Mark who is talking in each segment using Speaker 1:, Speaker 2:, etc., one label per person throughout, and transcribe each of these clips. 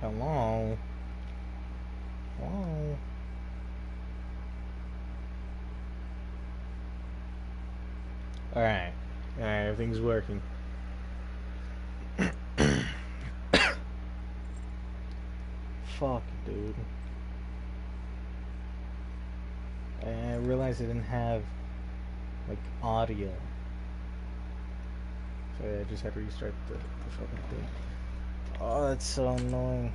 Speaker 1: Hello? Hello? Alright. Alright, everything's working. Fuck, dude. I realized I didn't have, like, audio. So I just had to restart the fucking thing. Oh, that's so annoying.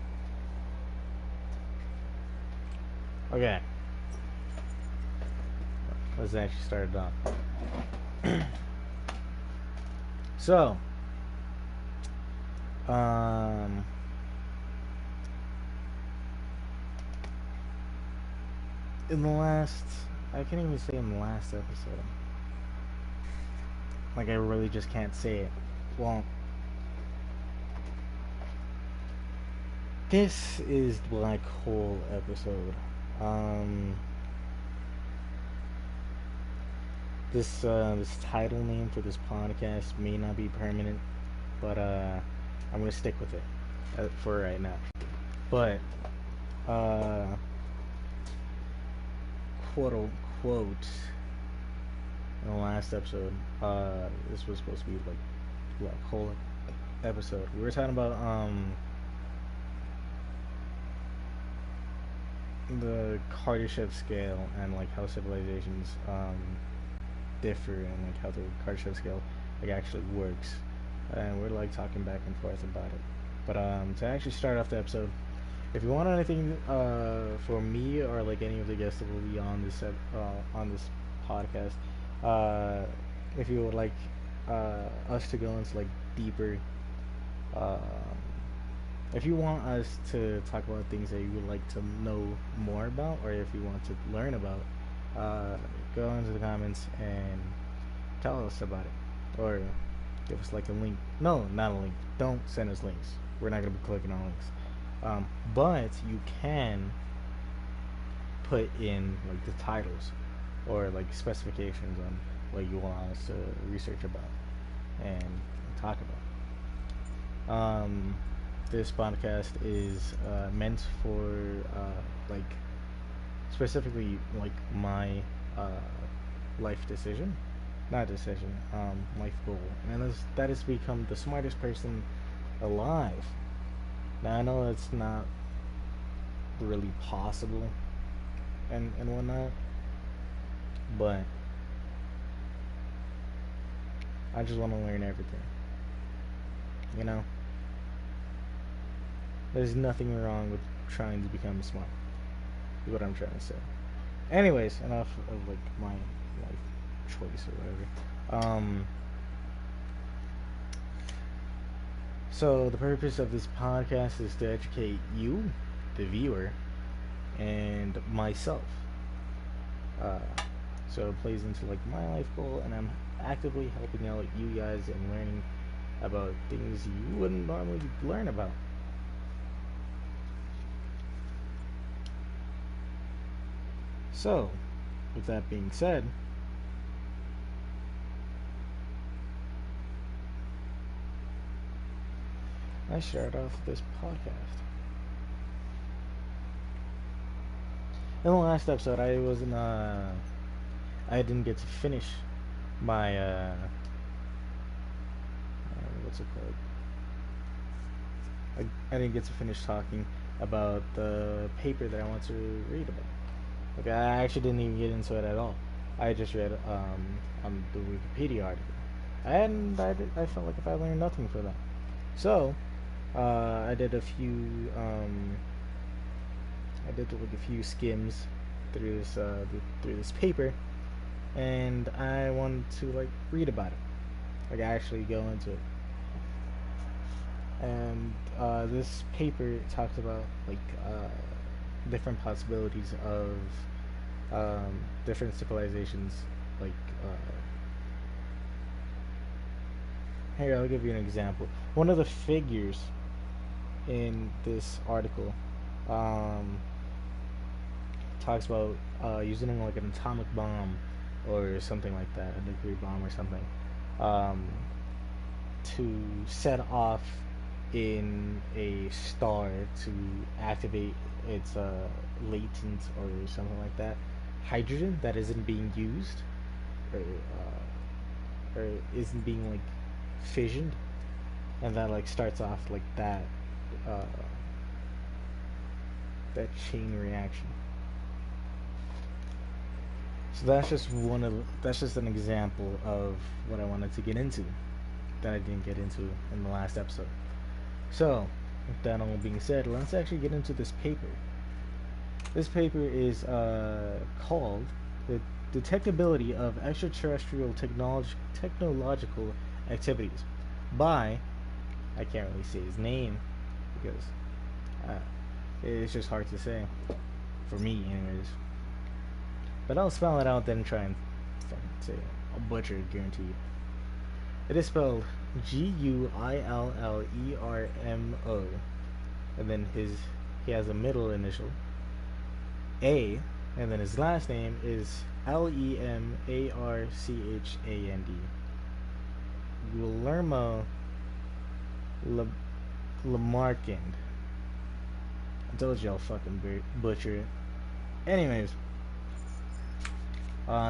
Speaker 1: Okay. Let's actually start it off. So, um, in the last, I can't even say in the last episode. Like, I really just can't say it. Well, this is the black hole episode. Um, this title name for this podcast may not be permanent, but I'm gonna stick with it for right now. But uh, quote unquote, in the last episode, this was supposed to be like black hole episode. We were talking about the Kardashev scale and like how civilizations differ and like how the Kardashev scale like actually works, and we're like talking back and forth about it. But to actually start off the episode, if you want anything for me or like any of the guests that will be on this podcast, uh, if you would like us to go into like deeper, uh, if you want us to talk about things that you would like to know more about, or if you want to learn about, uh, go into the comments and tell us about it, or give us like a link. No, not a link. Don't send us links. We're not gonna be clicking on links. But you can put in like the titles or like specifications on what you want us to research about and talk about. This podcast is meant for like specifically like my uh, life decision, not decision, life goal, and that is to become the smartest person alive. Now I know it's not really possible and whatnot, but I just want to learn everything. You know, there's nothing wrong with trying to become smart. Is what I'm trying to say. Anyways, enough of like my life choice or whatever. So the purpose of this podcast is to educate you, the viewer, and myself. Uh, so it plays into like my life goal, and I'm actively helping out you guys and learning about things you wouldn't normally learn about. So, with that being said, I start off this podcast. In the last episode, I didn't get to finish my what's it called? I didn't get to finish talking about the paper that I want to read about. Like I actually didn't even get into it at all. I just read on the Wikipedia article, and I felt like if I learned nothing from that. So I did a few I did like a few skims through this paper, and I wanted to like read about it, like actually go into it. And this paper talks about like different possibilities of different civilizations. Like here, I'll give you an example. One of the figures in this article um, talks about using like an atomic bomb or something like that, a nuclear bomb or something, um, to set off in a star to activate its latent or something like that hydrogen that isn't being used or isn't being like fissioned, and that like starts off like uh, that chain reaction. So that's just an example of what I wanted to get into that I didn't get into in the last episode. So, with that all being said, let's actually get into this paper. This paper is called "The Detectability of Extraterrestrial Technological Activities" by, I can't really say his name because uh, it's just hard to say for me, anyways. But I'll spell it out then try and fucking say it. I'll butcher it, guaranteed. It is spelled Guillermo, and then he has a middle initial A, and then his last name is Lemarchand. Guillermo Lamarckand. I told you I'll fucking butcher it. Anyways,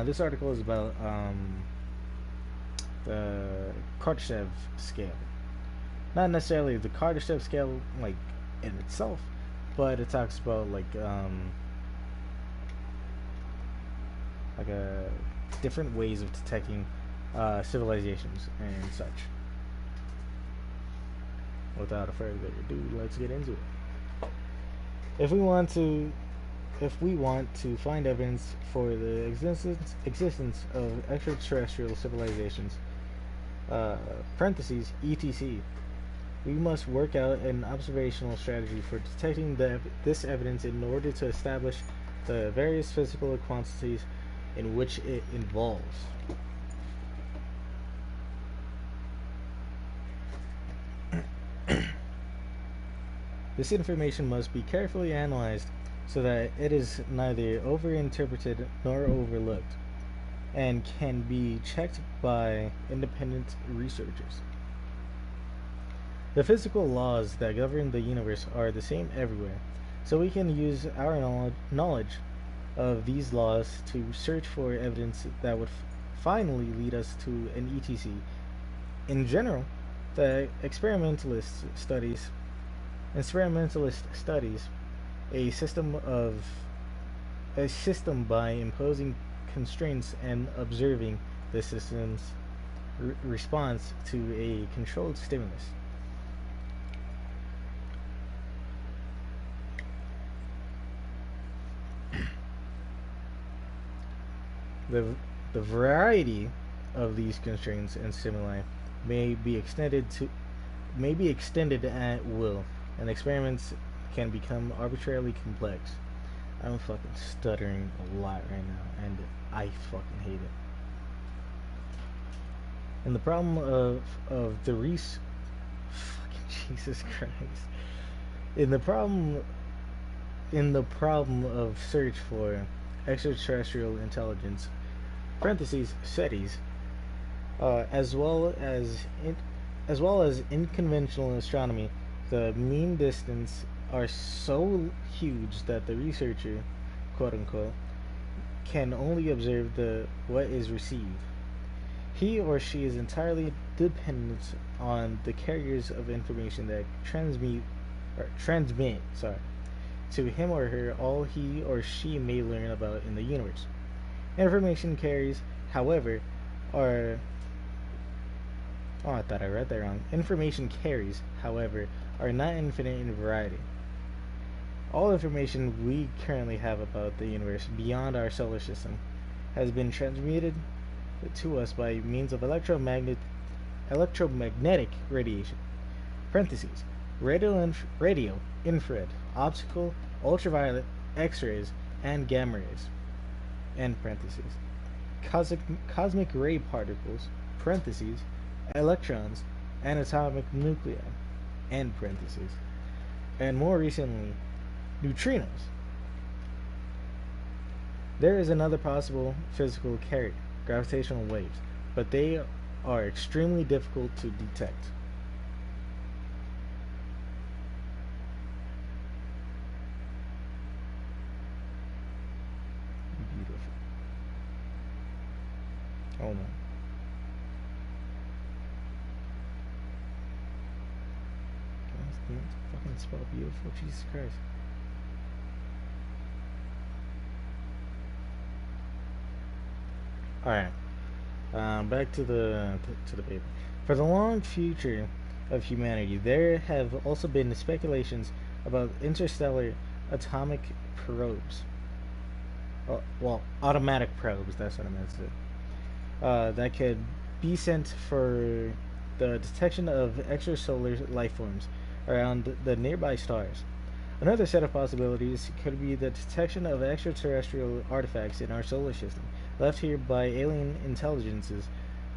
Speaker 1: this article is about the Kardashev scale. Not necessarily the Kardashev scale, like in itself, but it talks about like different ways of detecting civilizations and such. Without further ado, let's get into it. If we want to find evidence for the existence of extraterrestrial civilizations, parentheses etc, we must work out an observational strategy for detecting this evidence in order to establish the various physical quantities in which it involves. This information must be carefully analyzed so that it is neither overinterpreted nor overlooked, and can be checked by independent researchers. The physical laws that govern the universe are the same everywhere, so we can use our knowledge of these laws to search for evidence that would finally lead us to an ETC. In general, the experimentalist studies a system by imposing constraints and observing the system's response to a controlled stimulus. The variety of these constraints and stimuli may be extended at will, and experiments can become arbitrarily complex. I'm fucking stuttering a lot right now, and I fucking hate it. And the problem of the fucking Jesus Christ. In the problem of search for extraterrestrial intelligence, parentheses SETIs, as well as in conventional astronomy, the mean distance are so huge that the researcher, quote unquote, can only observe what is received. He or she is entirely dependent on the carriers of information that transmit to him or her all he or she may learn about in the universe. Information carries, however, are I thought I read that wrong. Information carries, however, are not infinite in variety. All information we currently have about the universe beyond our solar system has been transmitted to us by means of electromagnetic radiation. Parentheses. Radio, infrared, optical, ultraviolet, X-rays, and gamma rays. End parentheses. Cosmic ray particles, parentheses, electrons, and atomic nuclei, end parentheses. And more recently, neutrinos. There is another possible physical carrier, gravitational waves, but they are extremely difficult to detect. Hold on. Can I fucking spell beautiful? Jesus Christ. All right. Back to the paper. For the long future of humanity, there have also been speculations about interstellar atomic probes. Well, automatic probes. That's what I meant to say. That could be sent for the detection of extrasolar life forms around the nearby stars. Another set of possibilities could be the detection of extraterrestrial artifacts in our solar system, left here by alien intelligences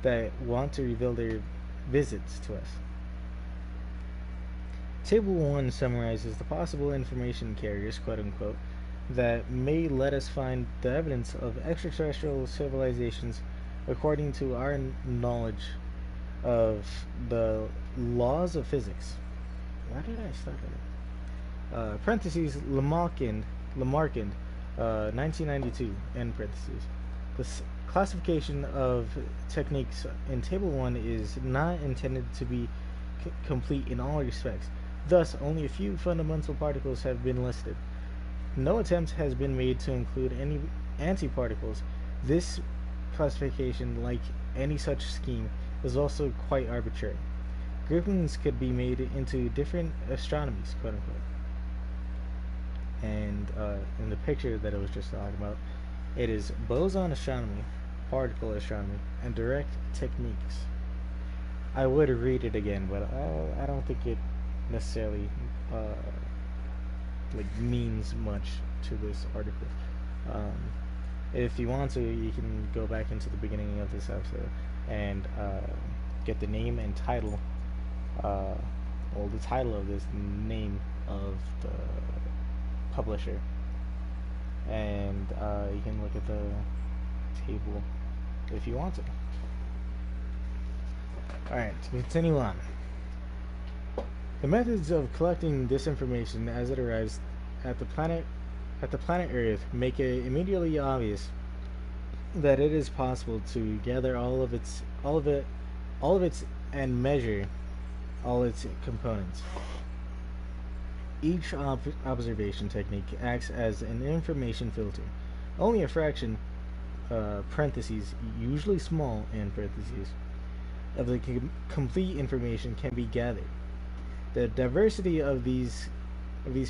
Speaker 1: that want to reveal their visits to us. Table 1 summarizes the possible information carriers, quote unquote, that may let us find the evidence of extraterrestrial civilizations according to our knowledge of the laws of physics. Why did I start it? Parentheses, Lamarckand, 1992, end parentheses. The classification of techniques in Table 1 is not intended to be complete in all respects. Thus, only a few fundamental particles have been listed. No attempt has been made to include any antiparticles. This classification, like any such scheme, is also quite arbitrary. Groupings could be made into different astronomies, quote unquote. And in the picture that I was just talking about, it is boson astronomy, particle astronomy, and direct techniques. I would read it again, but I don't think it necessarily means much to this article. If you want to, you can go back into the beginning of this episode and get the name and title, the title of this, name of the publisher, and you can look at the table if you want to. Alright, to continue on. The methods of collecting this information as it arrives at the planet Earth make it immediately obvious that it is possible to gather all of its and measure all its components. Each observation technique acts as an information filter. Only a fraction, parentheses, usually small, end parentheses, of the complete information can be gathered. The diversity of these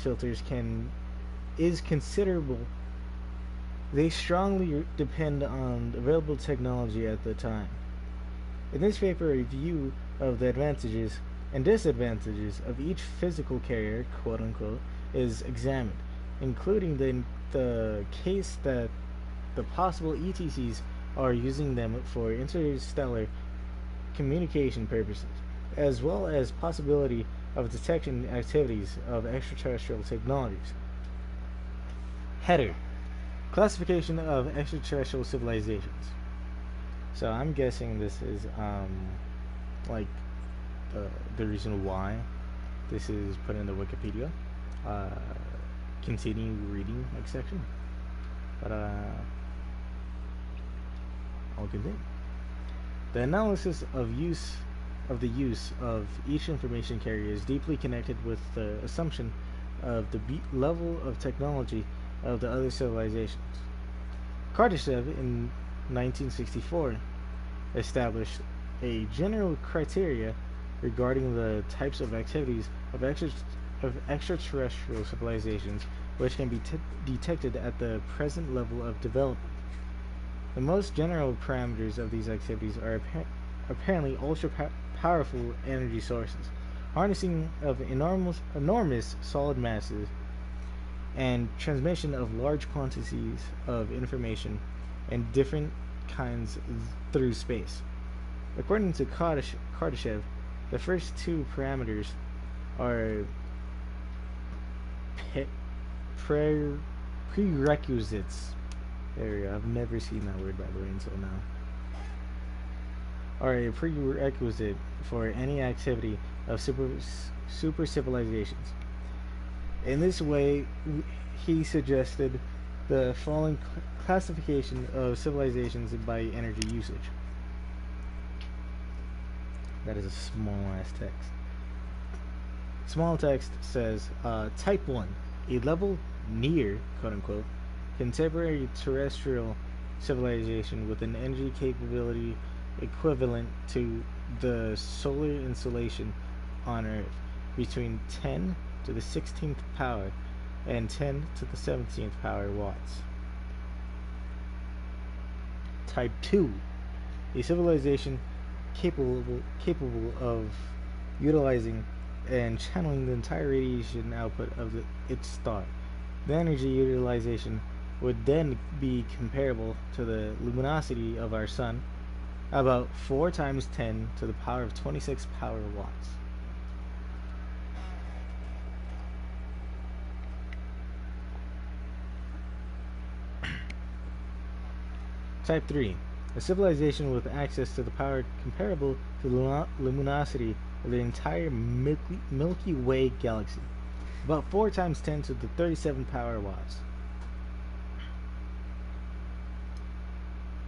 Speaker 1: filters is considerable. They strongly depend on available technology at the time. In this paper, a review of the advantages and disadvantages of each physical carrier, quote unquote, is examined, including the case that the possible ETCs are using them for interstellar communication purposes, as well as possibility of detection activities of extraterrestrial technologies. Header: Classification of extraterrestrial civilizations. So I'm guessing this is like the reason why this is put in the Wikipedia. Continue reading next section, but I'll continue. The analysis of the use of each information carrier is deeply connected with the assumption of the level of technology of the other civilizations. Kardashev in 1964 established a general criteria regarding the types of activities of extraterrestrial civilizations which can be detected at the present level of development. The most general parameters of these activities are apparently ultra-powerful energy sources, harnessing of enormous solid masses, and transmission of large quantities of information and different kinds through space. According to Kardashev, the first two parameters are prerequisites. There we go. I've never seen that word, by the way, until now. Are a prerequisite for any activity of super civilizations. In this way, he suggested the following classification of civilizations by energy usage. That is a small ass text. Small text says, Type 1, a level near, quote unquote, contemporary terrestrial civilization with an energy capability equivalent to the solar insolation on Earth, between 10 to the 16th power and 10 to the 17th power watts. Type 2, a civilization capable of utilizing and channeling the entire radiation output of its star. The energy utilization would then be comparable to the luminosity of our sun, about 4 times 10 to the power of 26 power watts. Type 3, a civilization with access to the power comparable to the luminosity of the entire Milky Way galaxy, about 4 times 10 to the 37 power watts.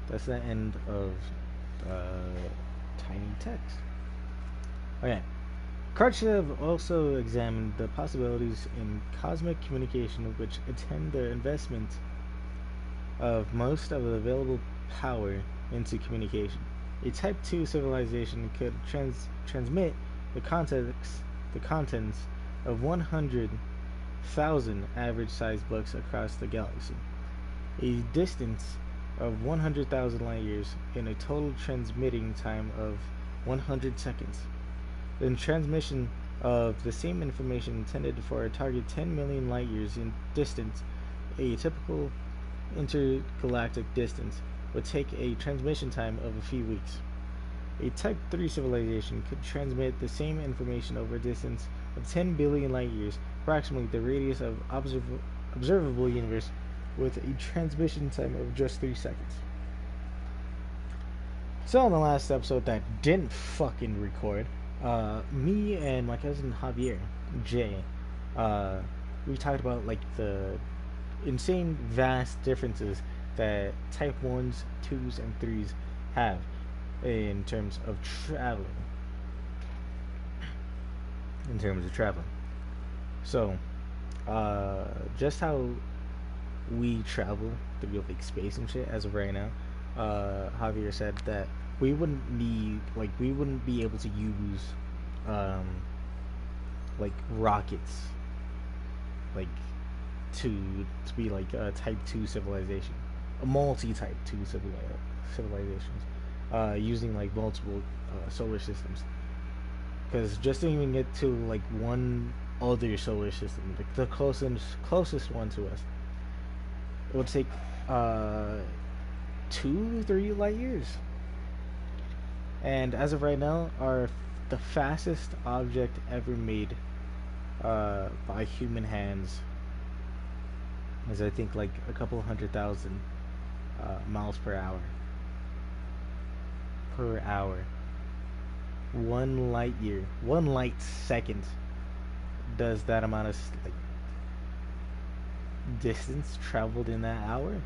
Speaker 1: That's the end of tiny text. Okay. Kardashev also examined the possibilities in cosmic communication which attend the investment of most of the available power into communication. A Type 2 civilization could transmit the contents of 100,000 average-sized books across the galaxy, a distance of 100,000 light years in a total transmitting time of 100 seconds. The transmission of the same information intended for a target 10 million light years in distance, a typical intergalactic distance, would take a transmission time of a few weeks. A Type 3 civilization could transmit the same information over a distance of 10 billion light years, approximately the radius of observable universe, with a transmission time of just 3 seconds. So in the last episode that didn't fucking record, me and my cousin Javier, Jay, we talked about like the insane vast differences that Type 1s, 2s, and 3s have in terms of traveling. So, just how we travel through like space and shit as of right now, Javier said that we wouldn't be able to use like rockets like to be like a Type 2 civilization, a multi-Type 2 civilizations, using like multiple solar systems, because just to even get to like one other solar system, like the closest one to us, it would take 2-3 light years. And as of right now, the fastest object ever made by human hands is, I think, like a couple 100,000 miles per hour. One light year, 1 light second does that amount of like distance traveled in that hour.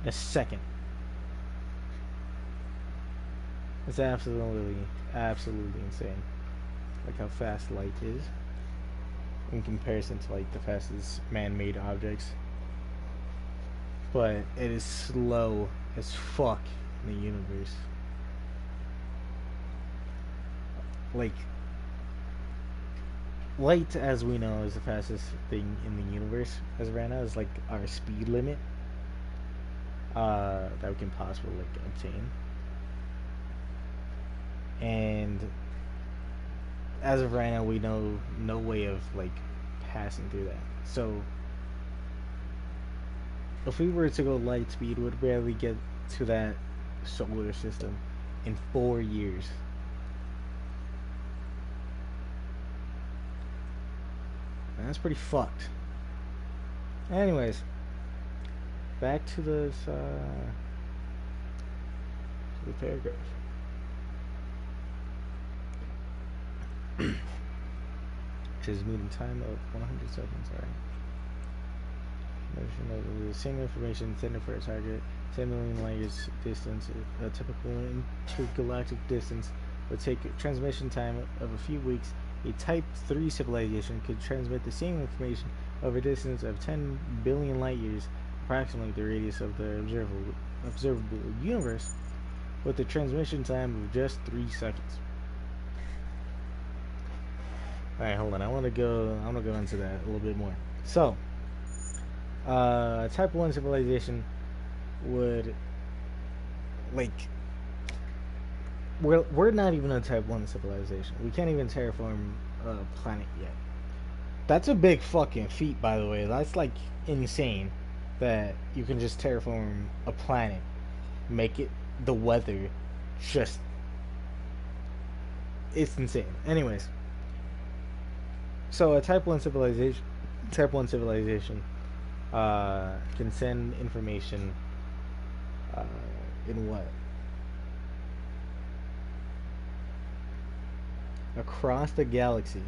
Speaker 1: A second. It's absolutely insane. Like how fast light is in comparison to like the fastest man-made objects. But it is slow as fuck in the universe. Like, light, as we know, is the fastest thing in the universe as of right now. Is like our speed limit that we can possibly like obtain. And as of right now, we know no way of like passing through that. So if we were to go light speed, we'd barely get to that solar system in 4 years. And that's pretty fucked. Anyways, back to this the paragraph. Which is meeting time of 100 seconds. Alright. The same information intended for a target, 10 million light years distance. A typical intergalactic distance would take a transmission time of a few weeks. A Type 3 civilization could transmit the same information over a distance of 10 billion light years, approximately the radius of the observable universe, with a transmission time of just 3 seconds. Alright, hold on. I want to go into that a little bit more. So, Type 1 civilization would, like, we're not even a Type 1 civilization. We can't even terraform a planet yet. That's a big fucking feat, by the way. That's, like, insane that you can just terraform a planet, make it the weather just... It's insane. Anyways, so a Type 1 civilization can send information in what? Across the galaxy,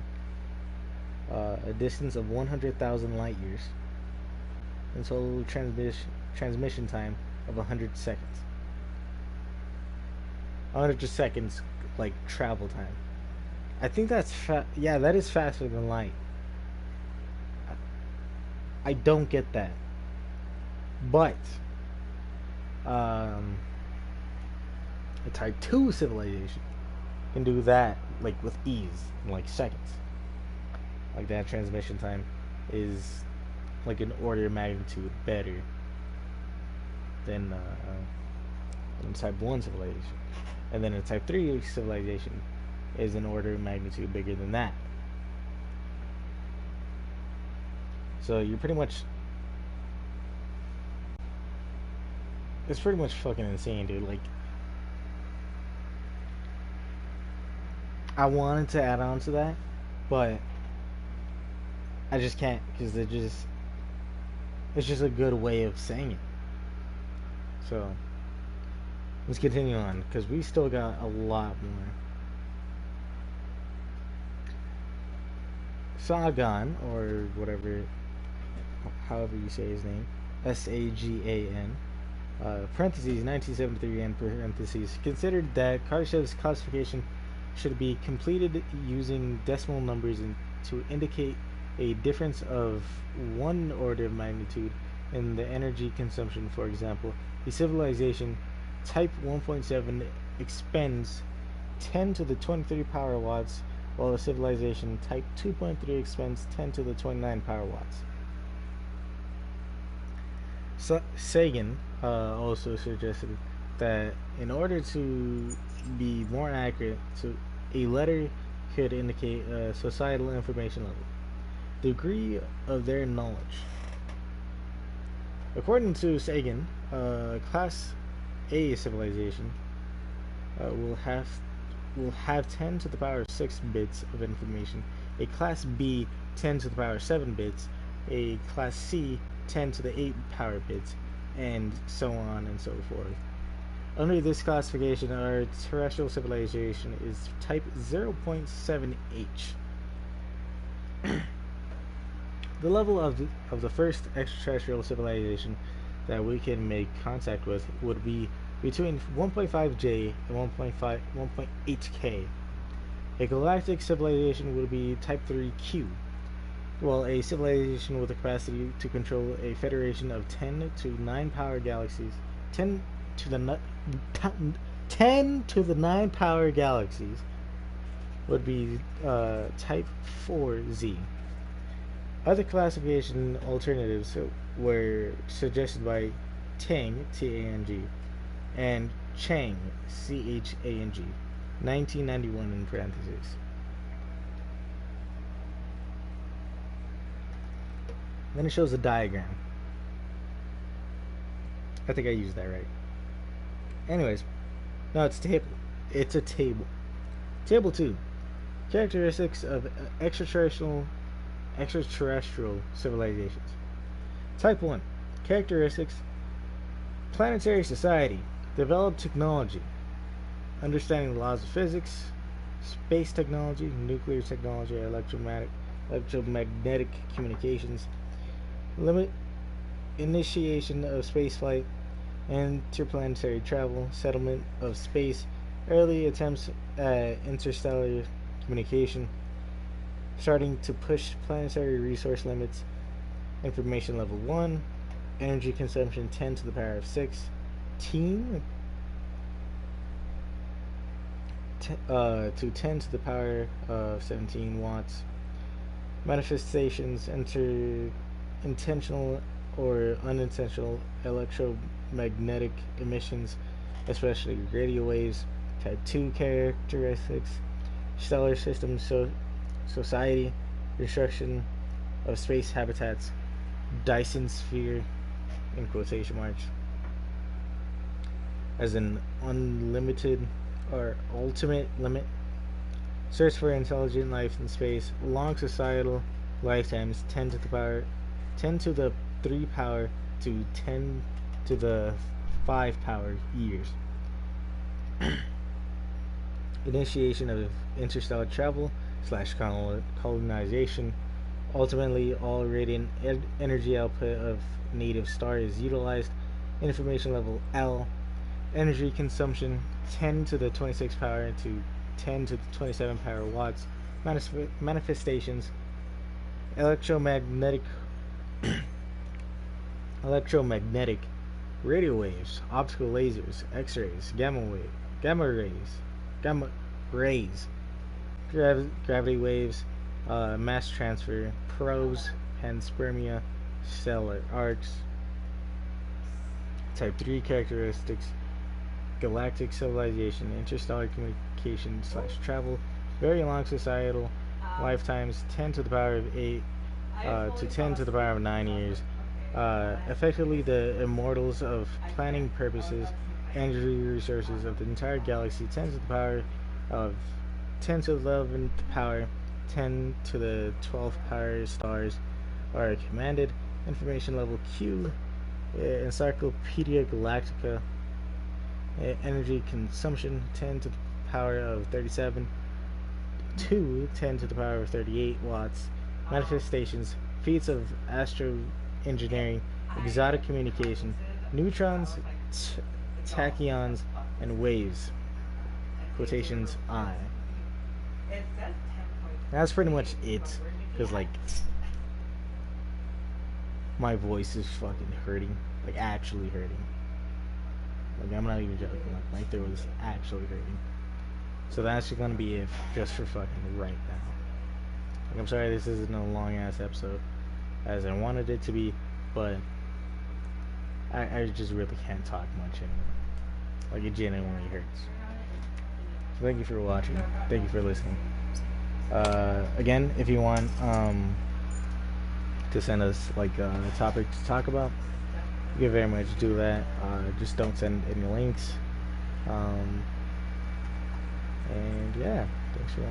Speaker 1: a distance of 100,000 light years, and total transmission time of 100 seconds. 100 seconds, like, travel time. I think that's yeah, that is faster than light. I don't get that. But a Type 2 civilization can do that, like, with ease in, like, seconds. Like, that transmission time is like an order of magnitude better than Type 1 civilization. And then a Type 3 civilization is an order of magnitude bigger than that. So you're pretty much... It's pretty much fucking insane, dude. Like, I wanted to add on to that, but I just can't, because it's just a good way of saying it. So let's continue on, because we still got a lot more. Sagan, or whatever, however you say his name, Sagan, parentheses 1973 end parentheses, considered that Kardashev's classification should be completed using decimal numbers to indicate a difference of 1 order of magnitude in the energy consumption. For example, a civilization Type 1.7 expends 10 to the 23 power watts, while a civilization Type 2.3 expends 10 to the 29 power watts. Sagan also suggested that in order to be more accurate, a letter could indicate a societal information level, degree of their knowledge. According to Sagan, Class A civilization will have 10 to the power 6 bits of information, a Class B 10 to the power 7 bits, a Class C 10 to the 8 power bits, and so on and so forth. Under this classification, our terrestrial civilization is Type 0.7H. The level of the first extraterrestrial civilization that we can make contact with would be between 1.5J and 1.8K. A galactic civilization would be Type 3Q, while a civilization with the capacity to control a federation of 10 to 9 power galaxies, 10 to the 9 power galaxies, would be Type 4Z. Other classification alternatives were suggested by Tang, T-A-N-G, and Chang, C-H-A-N-G, 1991 in parentheses. Then it shows a diagram. I think I used that right. Anyways, no, it's a table. It's a table. Table 2. Characteristics of extraterrestrial civilizations. Type 1. Characteristics: planetary society, developed technology, understanding the laws of physics, space technology, nuclear technology, electromagnetic communications, initiation of spaceflight, interplanetary travel, settlement of space, early attempts at interstellar communication, starting to push planetary resource limits, information level 1, energy consumption 10 to the power of 6, teen to 10 to the power of 17 watts, manifestations enter intentional or unintentional electromagnetic emissions, especially radio waves, type 2 characteristics, stellar system society, destruction of space habitats, Dyson sphere, in quotation marks, as an unlimited or ultimate limit, search for intelligent life in space, long societal lifetimes, 10 to the 3 power to 10 to the 5 power years. Initiation of interstellar travel slash colonization. Ultimately, all radiant energy output of native star is utilized. Information level L. Energy consumption 10 to the 26 power to 10 to the 27 power watts. Manifestations electromagnetic electromagnetic radio waves, optical lasers, X-rays, gamma rays, gravity waves, mass transfer, probes, panspermia, stellar arcs, type 3 characteristics, galactic civilization, interstellar communication slash travel, very long societal lifetimes, 10 to the power of 8 to 10 to the power of 9 years. Effectively, the immortals of planning purposes, energy resources of the entire galaxy, 10 to the power of 10 to the 11th power, 10 to the 12th power stars are commanded. Information level Q, Encyclopedia Galactica, energy consumption 10 to the power of 37 to 10 to the power of 38 watts. Manifestations, feats of astro engineering, exotic communication, neutrons, tachyons, and waves. Quotations I. That's pretty much it. Because, like, my voice is fucking hurting. Like, actually hurting. Like, I'm not even joking. Like, my throat is actually hurting. So that's gonna be it just for fucking right now. Like, I'm sorry this isn't a long ass episode as I wanted it to be, but I just really can't talk much anymore. Like, it genuinely hurts. So thank you for watching. Thank you for listening. Again, if you want to send us like a topic to talk about, you can very much do that. Just don't send any links. And yeah, thanks for watching.